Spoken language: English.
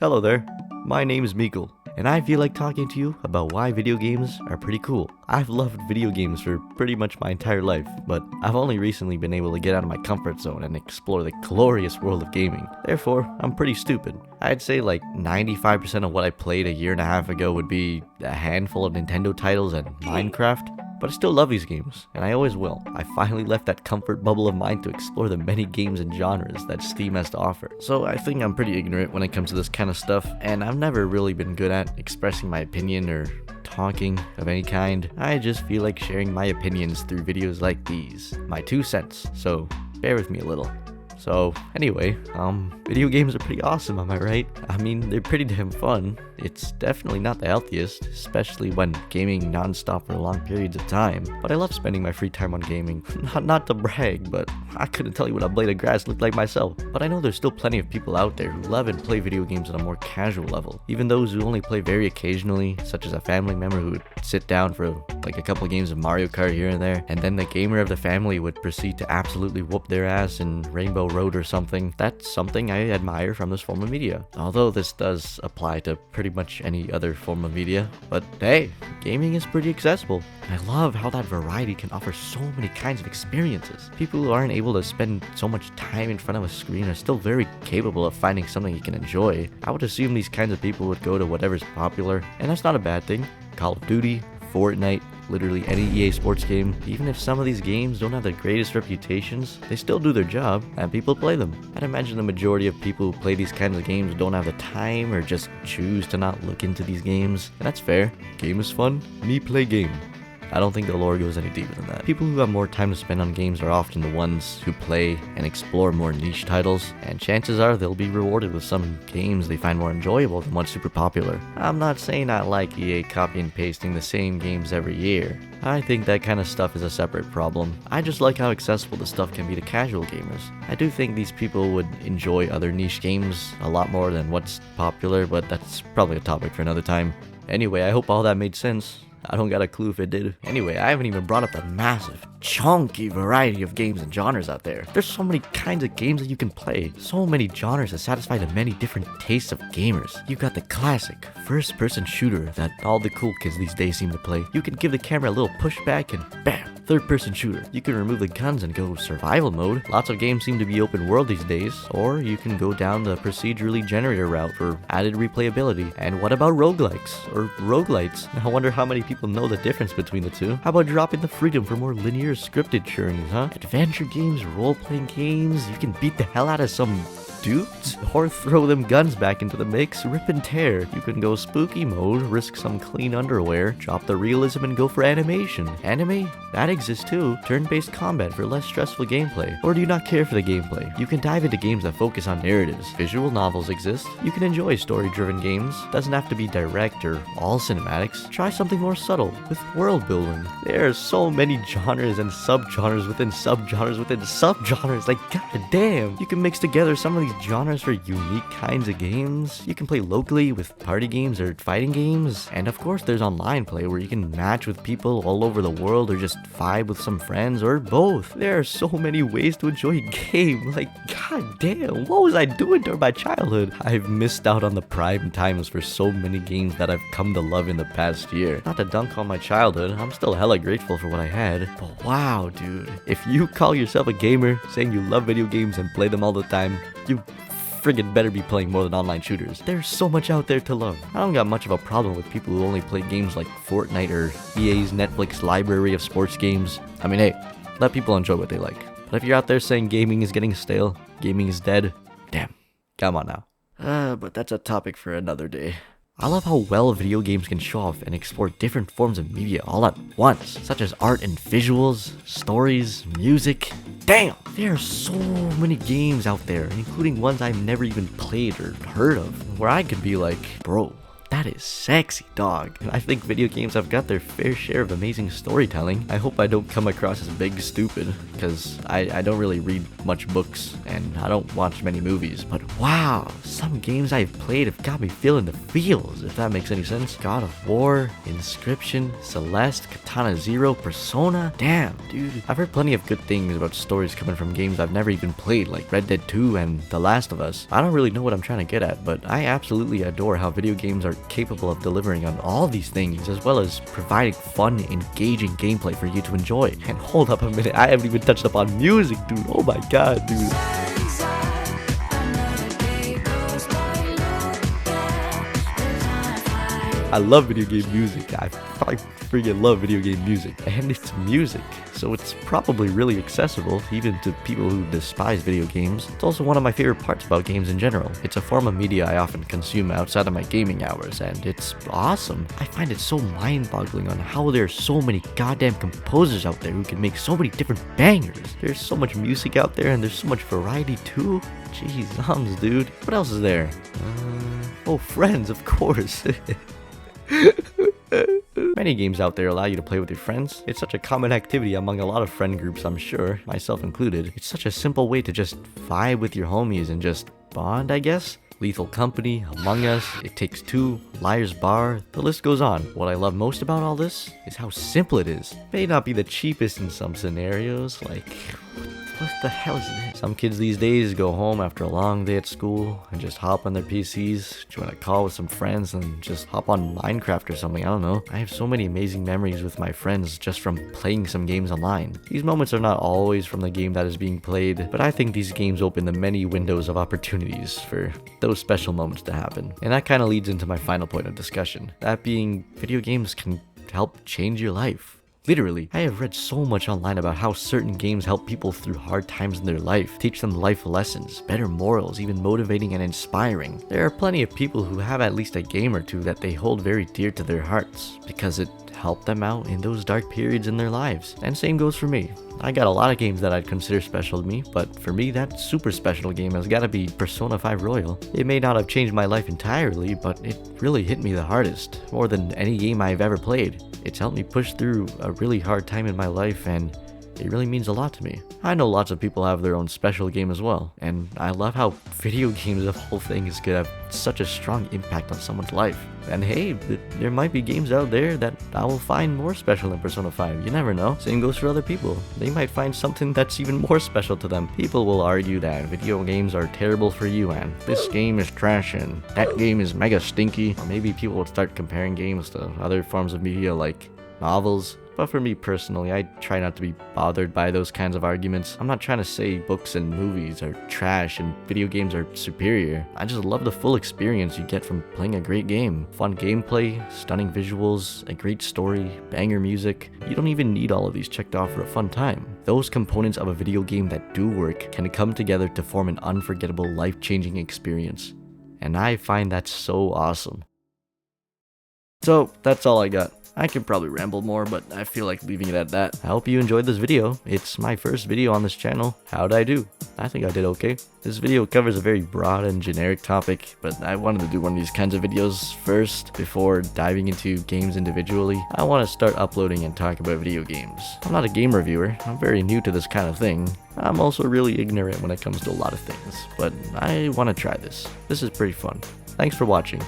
Hello there, my name is Mikkel, and I feel like talking to you about why video games are pretty cool. I've loved video games for pretty much my entire life, but I've only recently been able to get out of my comfort zone and explore the glorious world of gaming. Therefore, I'm pretty stupid. I'd say like 95% of what I played a year and a half ago would be a handful of Nintendo titles and Minecraft. But I still love these games, and I always will. I finally left that comfort bubble of mine to explore the many games and genres that Steam has to offer. So I think I'm pretty ignorant when it comes to this kind of stuff, and I've never really been good at expressing my opinion or talking of any kind. I just feel like sharing my opinions through videos like these. My 2 cents, so bear with me a little. So, anyway, video games are pretty awesome, am I right? I mean, they're pretty damn fun. It's definitely not the healthiest, especially when gaming non-stop for long periods of time. But I love spending my free time on gaming. Not to brag, but I couldn't tell you what a blade of grass looked like myself. But I know there's still plenty of people out there who love and play video games on a more casual level. Even those who only play very occasionally, such as a family member who would sit down for like a couple of games of Mario Kart here and there, and then the gamer of the family would proceed to absolutely whoop their ass in Rainbow Road or something. That's something I admire from this form of media. Although this does apply to pretty much any other form of media. But hey, gaming is pretty accessible. And I love how that variety can offer so many kinds of experiences. People who aren't able to spend so much time in front of a screen are still very capable of finding something you can enjoy. I would assume these kinds of people would go to whatever's popular, and that's not a bad thing. Call of Duty, Fortnite, literally any EA Sports game. Even if some of these games don't have the greatest reputations, they still do their job, and people play them. I'd imagine the majority of people who play these kinds of games don't have the time or just choose to not look into these games, and that's fair. Game is fun, me play game. I don't think the lore goes any deeper than that. People who have more time to spend on games are often the ones who play and explore more niche titles, and chances are they'll be rewarded with some games they find more enjoyable than what's super popular. I'm not saying I like EA copy and pasting the same games every year. I think that kind of stuff is a separate problem. I just like how accessible the stuff can be to casual gamers. I do think these people would enjoy other niche games a lot more than what's popular, but that's probably a topic for another time. Anyway, I hope all that made sense. I don't got a clue if it did. Anyway, I haven't even brought up the massive, chunky variety of games and genres out there. There's so many kinds of games that you can play. So many genres that satisfy the many different tastes of gamers. You've got the classic first-person shooter that all the cool kids these days seem to play. You can give the camera a little pushback and bam! Third-person shooter. You can remove the guns and go survival mode. Lots of games seem to be open world these days. Or you can go down the procedurally generated route for added replayability. And what about roguelikes? Or roguelites? I wonder how many people know the difference between the two. How about dropping the freedom for more linear scripted journeys, huh? Adventure games, role-playing games, you can beat the hell out of some dudes, or throw them guns back into the mix, rip and tear. You can go spooky mode, risk some clean underwear, drop the realism and go for animation. Anime? That exists too. Turn-based combat for less stressful gameplay. Or do you not care for the gameplay? You can dive into games that focus on narratives. Visual novels exist. You can enjoy story-driven games. Doesn't have to be direct or all cinematics. Try something more subtle with world building. There are so many genres and subgenres within subgenres within subgenres. Like, goddamn. You can mix together some of these genres for unique kinds of games. You can play locally with party games or fighting games, and of course there's online play where you can match with people all over the world or just vibe with some friends or both. There are so many ways to enjoy a game. Like, goddamn, what was I doing during my childhood? I've missed out on the prime times for so many games that I've come to love in the past year. Not to dunk on my childhood, I'm still hella grateful for what I had, but wow, dude, if you call yourself a gamer saying you love video games and play them all the time, you friggin' better be playing more than online shooters. There's so much out there to love. I don't got much of a problem with people who only play games like Fortnite or EA's Netflix library of sports games. I mean, hey, let people enjoy what they like. But if you're out there saying gaming is getting stale, gaming is dead, damn, come on now. But that's a topic for another day. I love how well video games can show off and explore different forms of media all at once, such as art and visuals, stories, music. Damn! There are so many games out there, including ones I've never even played or heard of, where I could be like, bro, That is sexy, dog. And I think video games have got their fair share of amazing storytelling. I hope I don't come across as big stupid, because I don't really read much books, and I don't watch many movies. But wow, some games I've played have got me feeling the feels, if that makes any sense. God of War, Inscription, Celeste, Katana Zero, Persona. Damn, dude. I've heard plenty of good things about stories coming from games I've never even played, like Red Dead 2 and The Last of Us. I don't really know what I'm trying to get at, but I absolutely adore how video games are capable of delivering on all these things, as well as providing fun, engaging gameplay for you to enjoy. And hold up a minute, I haven't even touched upon music, dude. Oh my god, dude. I love video game music. I freaking love video game music. And it's music, so it's probably really accessible even to people who despise video games. It's also one of my favorite parts about games in general. It's a form of media I often consume outside of my gaming hours, and it's awesome. I find it so mind-boggling on how there are so many goddamn composers out there who can make so many different bangers. There's so much music out there, and there's so much variety too. Jeez, dude. What else is there? Oh, Friends, of course. Many games out there allow you to play with your friends. It's such a common activity among a lot of friend groups, I'm sure, myself included. It's such a simple way to just vibe with your homies and just bond, I guess. Lethal Company, Among Us, It Takes Two, Liar's Bar, the list goes on. What I love most about all this is how simple it is. It may not be the cheapest in some scenarios, like, what the hell is this? Some kids these days go home after a long day at school and just hop on their PCs, join a call with some friends, and just hop on Minecraft or something, I don't know. I have so many amazing memories with my friends just from playing some games online. These moments are not always from the game that is being played, but I think these games open the many windows of opportunities for those special moments to happen. And that kind of leads into my final point of discussion. That being, video games can help change your life. Literally, I have read so much online about how certain games help people through hard times in their life, teach them life lessons, better morals, even motivating and inspiring. There are plenty of people who have at least a game or two that they hold very dear to their hearts, because it helped them out in those dark periods in their lives. And same goes for me. I got a lot of games that I'd consider special to me, but for me, that super special game has gotta be Persona 5 Royal. It may not have changed my life entirely, but it really hit me the hardest, more than any game I've ever played. It's helped me push through a really hard time in my life, and it really means a lot to me. I know lots of people have their own special game as well, and I love how video games of whole things could have such a strong impact on someone's life. And hey, there might be games out there that I will find more special than Persona 5. You never know. Same goes for other people. They might find something that's even more special to them. People will argue that video games are terrible for you, and this game is trash, and that game is mega stinky. Or maybe people will start comparing games to other forms of media like novels. But for me personally, I try not to be bothered by those kinds of arguments. I'm not trying to say books and movies are trash and video games are superior. I just love the full experience you get from playing a great game. Fun gameplay, stunning visuals, a great story, banger music. You don't even need all of these checked off for a fun time. Those components of a video game that do work can come together to form an unforgettable, life-changing experience. And I find that so awesome. So, that's all I got. I could probably ramble more, but I feel like leaving it at that. I hope you enjoyed this video. It's my first video on this channel. How'd I do? I think I did okay. This video covers a very broad and generic topic, but I wanted to do one of these kinds of videos first before diving into games individually. I want to start uploading and talk about video games. I'm not a game reviewer. I'm very new to this kind of thing. I'm also really ignorant when it comes to a lot of things, but I want to try this. This is pretty fun. Thanks for watching.